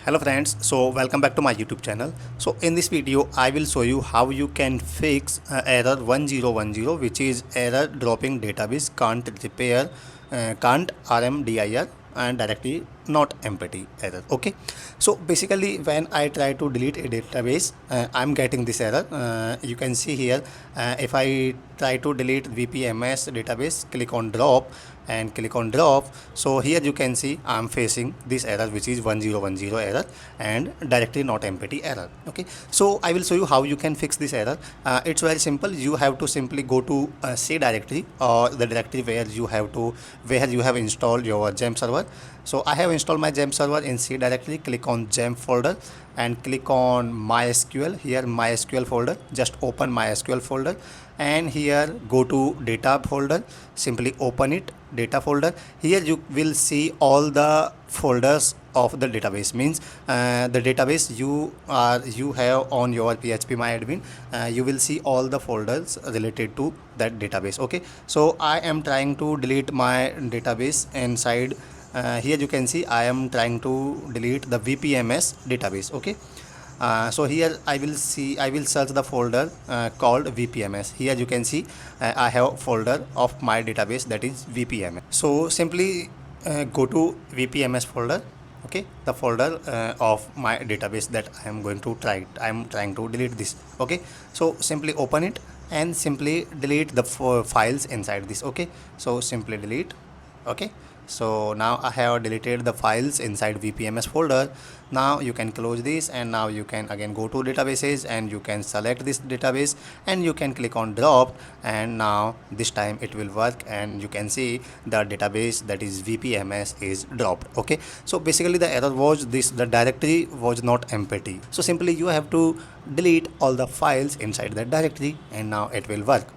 Hello friends, so welcome back to my YouTube channel. So in this video I will show you how you can fix error 1010, which is error dropping database can't repair, can't rmdir and directly not empty error. Okay, so basically when I try to delete a database, I'm getting this error. You can see here, if I try to delete vpms database, click on drop and click on drop. So here you can see I'm facing this error, which is 1010 error and directory not empty error. Okay, so I will show you how you can fix this error. It's very simple. You have to simply go to C directory, or the directory where you have installed your gem server. So I have installed my gem server in C directory. Click on gem folder and click on mysql. Here mysql folder, just open mysql folder, and here go to data folder, simply open it, data folder. Here you will see all the folders of the database, means the database you have on your phpMyAdmin. You will see all the folders related to that database. Okay, so I am trying to delete my database inside. Here you can see I am trying to delete the vpms database. Okay, so here I will search the folder called vpms. Here you can see I have folder of my database, that is vpms. So simply go to vpms folder. Okay, the folder of my database that I am trying to delete this. Okay, so simply open it and simply delete the files inside this. Okay, so simply delete. Okay, so now I have deleted the files inside vpms folder. Now you can close this, and now you can again go to databases and you can select this database and you can click on drop, and now this time it will work and you can see the database, that is vpms, is dropped. Okay, so basically the error was this: the directory was not empty. So simply you have to delete all the files inside that directory and now it will work.